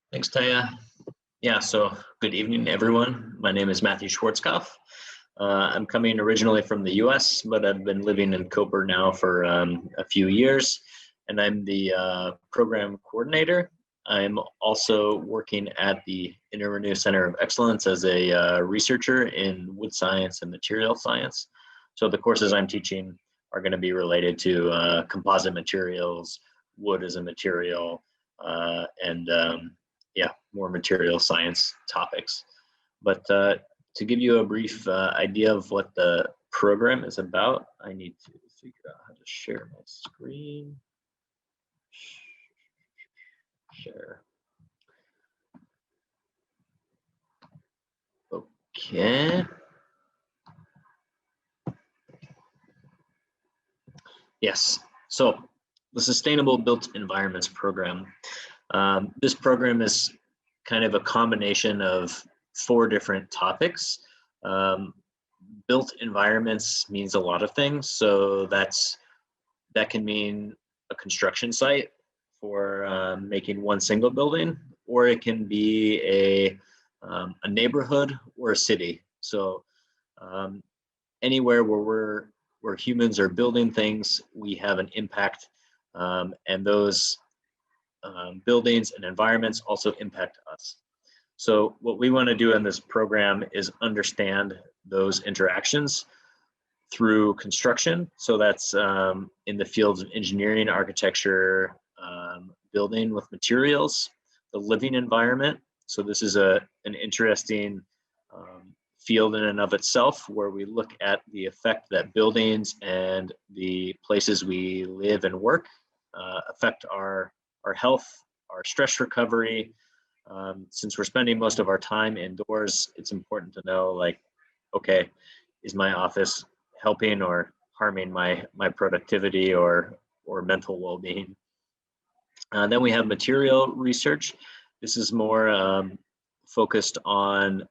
Thanks, Taya. Yeah, so good evening, everyone. My name is Matthew Schwarzkopf. I'm coming originally from the US, but I've been living in Coburg now for a few years, and I'm the program coordinator. I'm also working at the Interrenew Center of Excellence as a researcher in wood science and material science. So the courses I'm teaching are going to be related to composite materials, wood as a material, and yeah, more material science topics. But to give you a brief idea of what the program is about, I need to figure out how to share my screen. Share. Okay. Yes, so the Sustainable Built Environments Program. This program is kind of a combination of 4 different topics. Built environments means a lot of things. So that can mean a construction site for making one single building, or it can be a neighborhood or a city. So anywhere where humans are building things, we have an impact, and those buildings and environments also impact us. So what we want to do in this program is understand those interactions through construction. So that's in the fields of engineering, architecture, building with materials, the living environment. So this is an interesting field in and of itself, where we look at the effect that buildings and the places we live and work affect our health, our stress recovery. Since we're spending most of our time indoors, it's important to know, like, okay, is my office helping or harming my productivity or mental well-being? Then we have material research. This is more focused on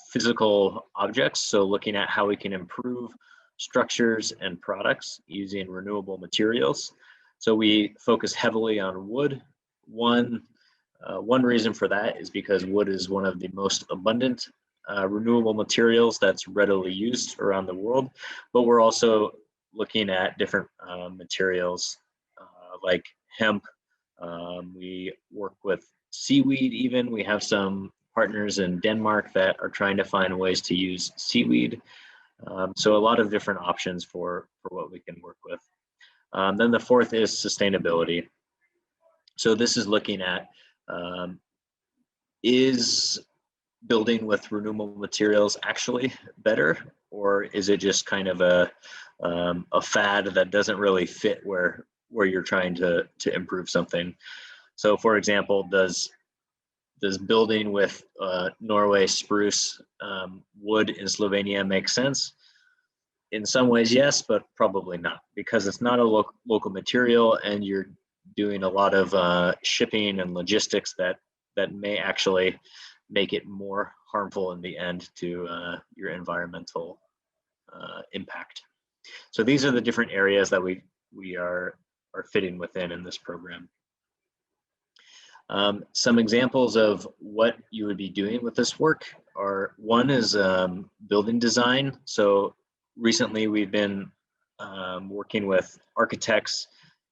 physical objects, so looking at how we can improve structures and products using renewable materials. So we focus heavily on wood. One reason for that is because wood is one of the most abundant renewable materials that's readily used around the world, but we're also looking at different materials like hemp. We work with seaweed even. We have some partners in Denmark that are trying to find ways to use seaweed. So a lot of different options for what we can work with. Then the 4th is sustainability. So this is looking at, is building with renewable materials actually better, or is it just kind of a fad that doesn't really fit where you're trying to improve something? So for example, does building with Norway spruce wood in Slovenia make sense? In some ways, yes, but probably not, because it's not a local material, and you're doing a lot of shipping and logistics that may actually make it more harmful in the end to your environmental impact. So these are the different areas that we are fitting within in this program. Some examples of what you would be doing with this work are, one is building design. So recently we've been working with architects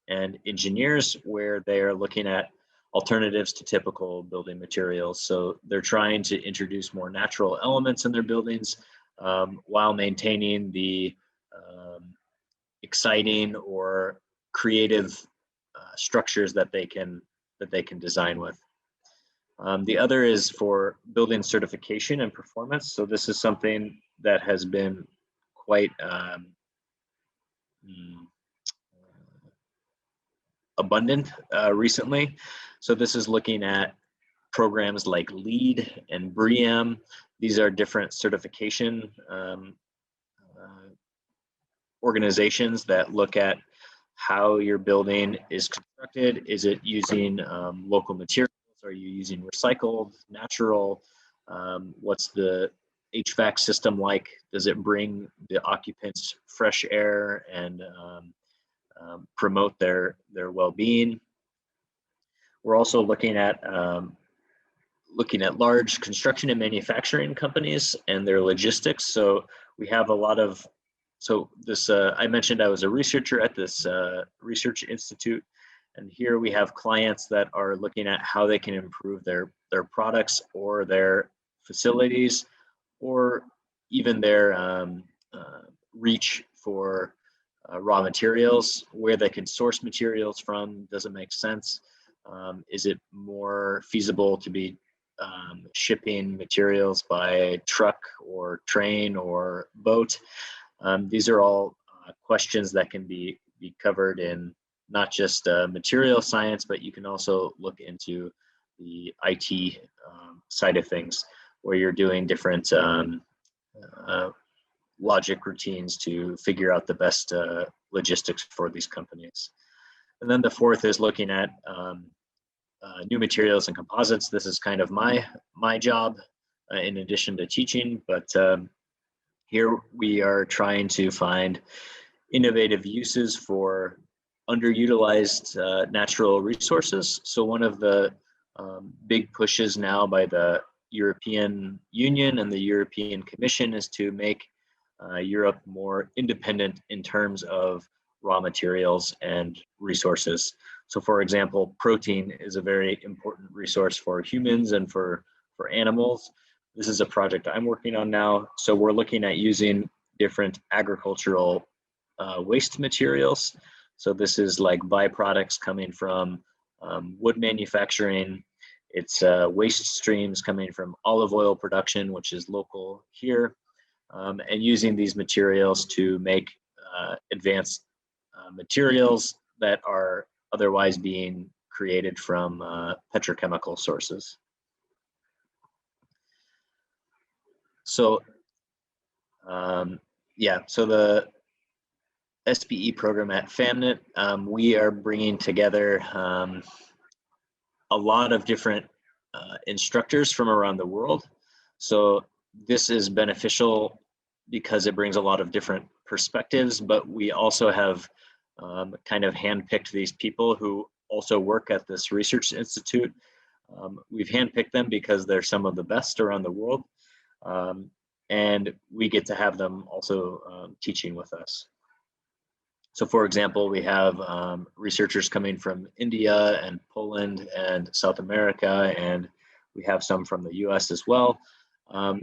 and engineers, where they are looking at alternatives to typical building materials. So they're trying to introduce more natural elements in their buildings while maintaining the exciting or creative structures that they can design with. The other is for building certification and performance. So this is something that has been quite abundant recently. So this is looking at programs like LEED and BREEAM. These are different certification organizations that look at how your building is constructed. Is it using local materials? Are you using recycled, natural? What's the HVAC system like? Does it bring the occupants fresh air and promote their well-being? We're also looking at looking at large construction and manufacturing companies and their logistics. So we have a lot of, so this, I mentioned I was a researcher at this research institute, and here we have clients that are looking at how they can improve their products or their facilities, or even their reach for raw materials, where they can source materials from. Does it make sense? Is it more feasible to be shipping materials by truck or train or boat? These are all questions that can be covered in not just material science, but you can also look into the IT side of things, where you're doing different logic routines to figure out the best logistics for these companies. And then the fourth is looking at new materials and composites. This is kind of my job in addition to teaching, but here we are trying to find innovative uses for underutilized natural resources. So one of the big pushes now by the European Union and the European Commission is to make Europe more independent in terms of raw materials and resources. So for example, protein is a very important resource for humans and for animals. This is a project I'm working on now. So we're looking at using different agricultural waste materials. So this is like byproducts coming from wood manufacturing. It's waste streams coming from olive oil production, which is local here, and using these materials to make advanced materials that are otherwise being created from petrochemical sources. So yeah, so the SPE program at FAMNIT, we are bringing together a lot of different instructors from around the world. So this is beneficial because it brings a lot of different perspectives, but we also have kind of handpicked these people who also work at this research institute. We've handpicked them because they're some of the best around the world, and we get to have them also teaching with us. So for example, we have researchers coming from India and Poland and South America, and we have some from the US as well.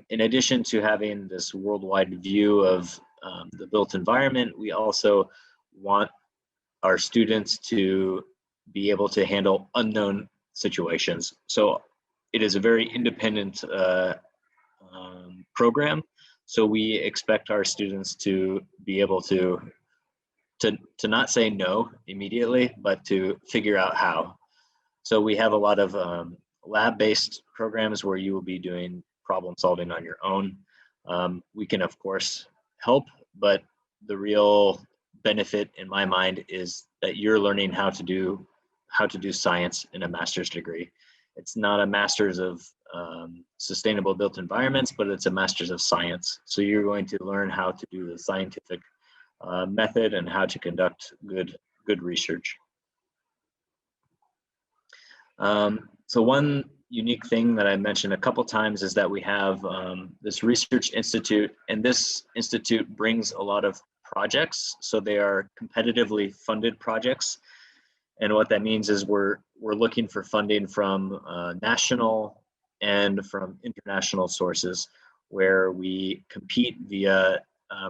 In addition to having this worldwide view of the built environment, we also want our students to be able to handle unknown situations. So it is a very independent program. So we expect our students to be able to not say no immediately, but to figure out how. So we have a lot of lab-based programs where you will be doing problem solving on your own. We can of course help, but the real benefit in my mind is that you're learning how to do science in a master's degree. It's not a master's of sustainable built environments, but it's a master's of science. So you're going to learn how to do the scientific method and how to conduct good research. So one unique thing that I mentioned a couple times is that we have this research institute, and this institute brings a lot of projects. So they are competitively funded projects. And what that means is we're looking for funding from national and from international sources, where we compete via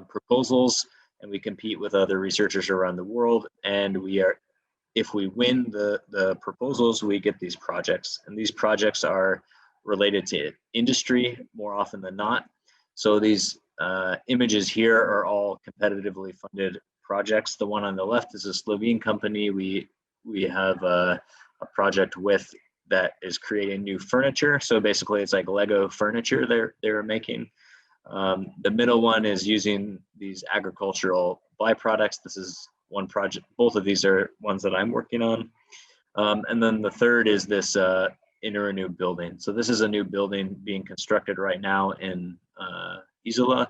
proposals, and we compete with other researchers around the world. And if we win the proposals, we get these projects. And these projects are related to industry more often than not. So these images here are all competitively funded projects. The one on the left is a Slovene company we have a project with that is creating new furniture. So basically it's like Lego furniture they're making. The middle one is using these agricultural byproducts. This is one project. Both of these are ones that I'm working on. And then the third is this inner new building. So this is a new building being constructed right now in Isola,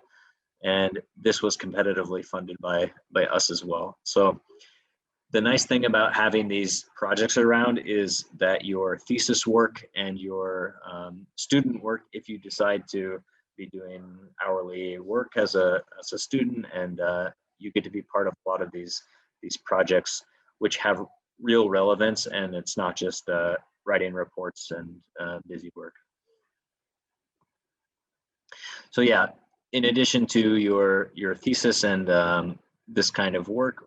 and this was competitively funded by us as well. So The nice thing about having these projects around is that your thesis work and your student work, if you decide to be doing hourly work as a student, and you get to be part of a lot of these projects which have real relevance, and it's not just writing reports and busy work. So yeah, in addition to your thesis and this kind of work,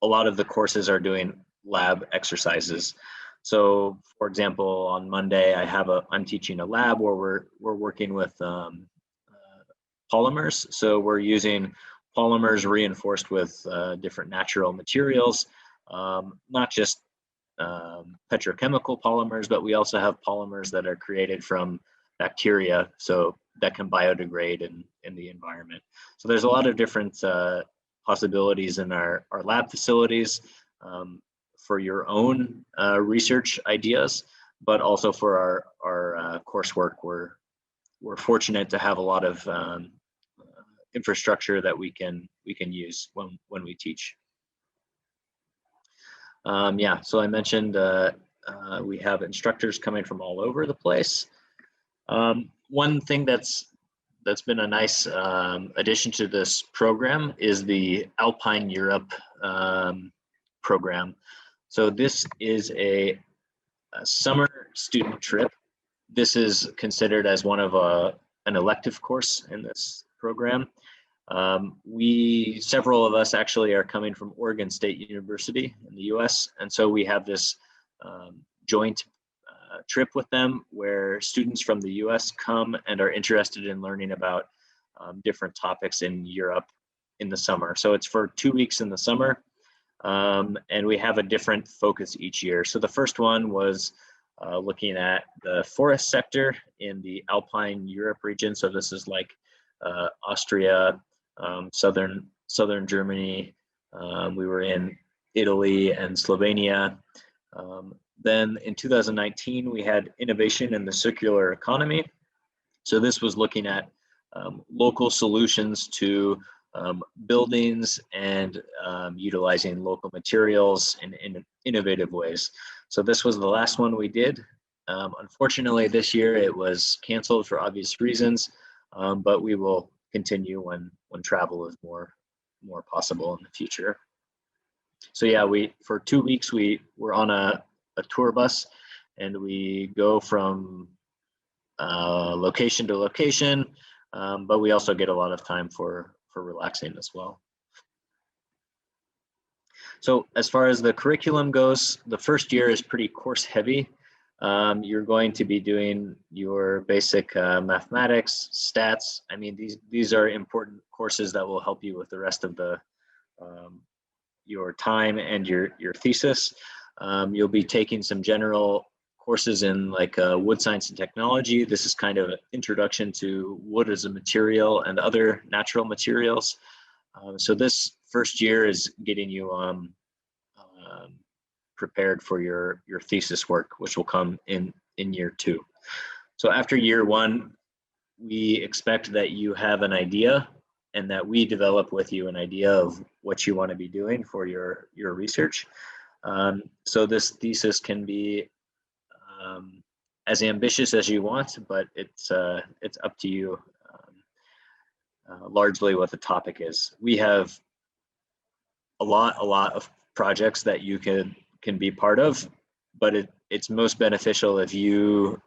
a lot of the courses are doing lab exercises. So for example, on Monday, I'm teaching a lab where we're working with polymers. So we're using polymers reinforced with different natural materials, not just petrochemical polymers, but we also have polymers that are created from bacteria, so that can biodegrade in the environment. So there's a lot of different possibilities in our lab facilities for your own research ideas, but also for our coursework. We're fortunate to have a lot of infrastructure that we can use when we teach. Yeah, so I mentioned we have instructors coming from all over the place. One thing that's been a nice addition to this program is the Alpine Europe program. So this is a summer student trip. This is considered as one of an elective course in this program. Several of us actually are coming from Oregon State University in the US, and so we have this joint trip with them where students from the US come and are interested in learning about different topics in Europe in the summer. So it's for 2 weeks in the summer, and we have a different focus each year. So the first one was looking at the forest sector in the Alpine Europe region. So this is like Austria, southern Germany. We were in Italy and Slovenia. Then in 2019, we had innovation in the circular economy. So this was looking at local solutions to buildings and utilizing local materials in innovative ways. So this was the last one we did. Unfortunately, this year it was canceled for obvious reasons, but we will continue when travel is more possible in the future. So yeah, for 2 weeks we're on a tour bus, and we go from location to location, but we also get a lot of time for relaxing as well. So as far as the curriculum goes, the first year is pretty course heavy. You're going to be doing your basic mathematics, stats. I mean, these are important courses that will help you with the rest of the your time and your thesis. You'll be taking some general courses in like wood science and technology. This is kind of an introduction to wood as a material and other natural materials. So this first year is getting you prepared for your thesis work, which will come in year 2. So after year 1, we expect that you have an idea, and that we develop with you an idea of what you want to be doing for your research. So this thesis can be as ambitious as you want, but it's up to you largely what the topic is. We have a lot of projects that you can be part of, but it's most beneficial if you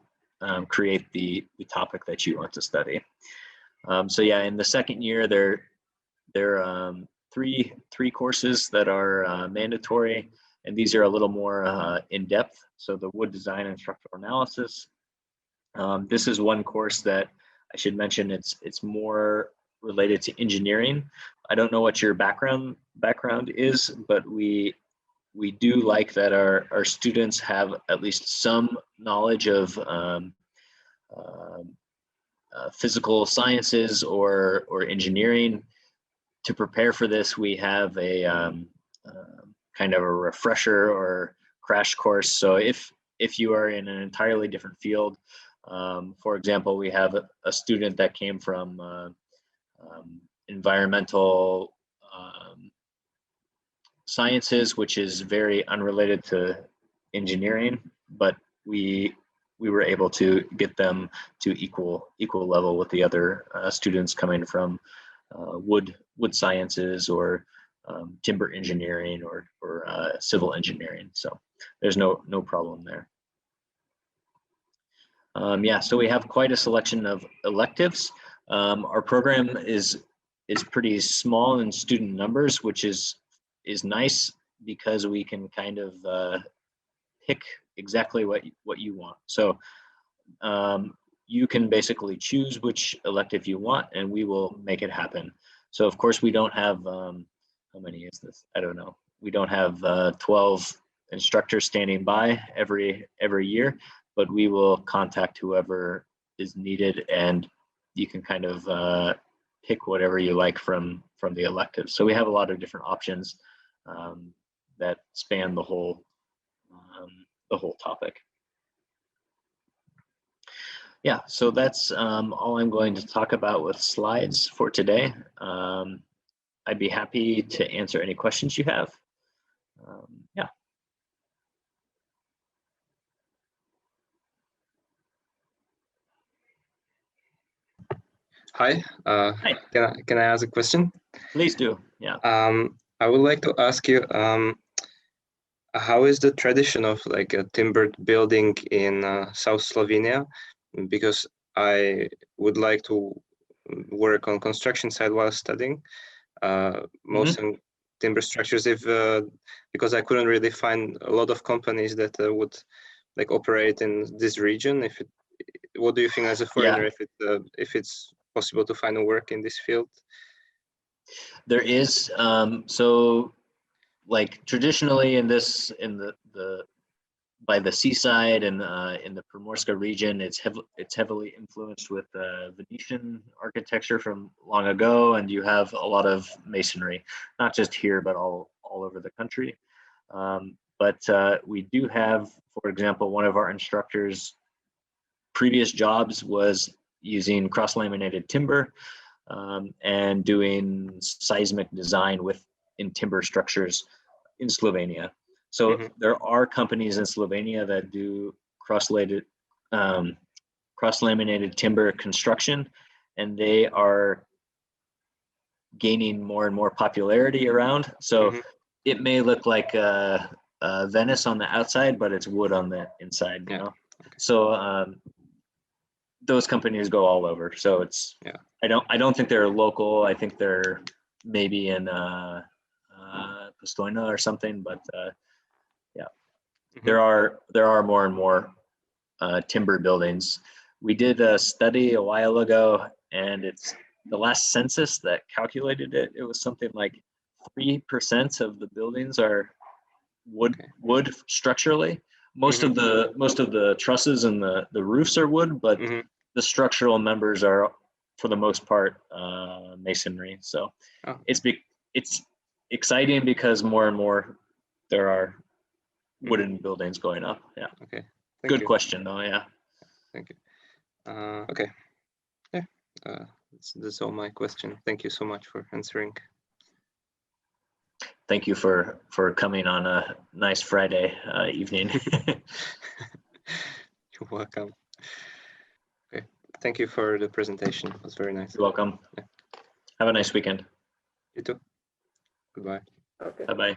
create the topic that you want to study. So yeah, in the second year, there are three courses that are mandatory, and these are a little more in depth. So the wood design and structural analysis. This is one course that I should mention. It's more related to engineering. I don't know what your background is, but we do like that our students have at least some knowledge of physical sciences or engineering. To prepare for this, we have a kind of a refresher or crash course. So if you are in an entirely different field, for example, we have a student that came from environmental sciences, which is very unrelated to engineering, but we were able to get them to equal level with the other students coming from wood sciences or timber engineering or civil engineering. So there's no problem there. Yeah, so we have quite a selection of electives. Our program is pretty small in student numbers, which is nice because we can kind of pick exactly what you want. So you can basically choose which elective you want, and we will make it happen. So of course we don't have how many is this? I don't know. We don't have 12 instructors standing by every year, but we will contact whoever is needed, and you can kind of pick whatever you like from the electives. So we have a lot of different options that span the whole topic. Yeah, so that's all I'm going to talk about with slides for today. I'd be happy to answer any questions you have. Yeah. Hi. Hi. Can I ask a question? Please do. Yeah. I would like to ask you, how is the tradition of like a timbered building in South Slovenia? Because I would like to work on construction side while studying. Most timber structures, because I couldn't really find a lot of companies that would like operate in this region. What do you think as a foreigner, if it's possible to find a work in this field? There is. So like traditionally in the by the seaside and in the Primorska region, it's heavily influenced with Venetian architecture from long ago, and you have a lot of masonry, not just here but all over the country. But we do have, for example, one of our instructors' previous jobs was using cross-laminated timber and doing seismic design in timber structures in Slovenia. So there are companies in Slovenia that do cross-laminated timber construction, and they are gaining more and more popularity around. So it may look like Venice on the outside, but it's wood on the inside, you know? Okay. So those companies go all over. So it's, I don't think they're local. I think they're maybe in Postojna or something, but yeah, there are more and more timber buildings. We did a study a while ago, and it's the last census that calculated it. It was something like 3% of the buildings are wood structurally. Most of the trusses and the roofs are wood, but the structural members are, for the most part, masonry. So it's exciting because more and more there are wooden buildings going up. Yeah. Okay. Good question, though. Yeah. Thank you. Okay. Yeah. That's all my question. Thank you so much for answering. Thank you for coming on a nice Friday evening. You're welcome. Okay. Thank you for the presentation. It was very nice. You're welcome. Yeah. Have a nice weekend. You too. Goodbye. Okay. Bye-bye.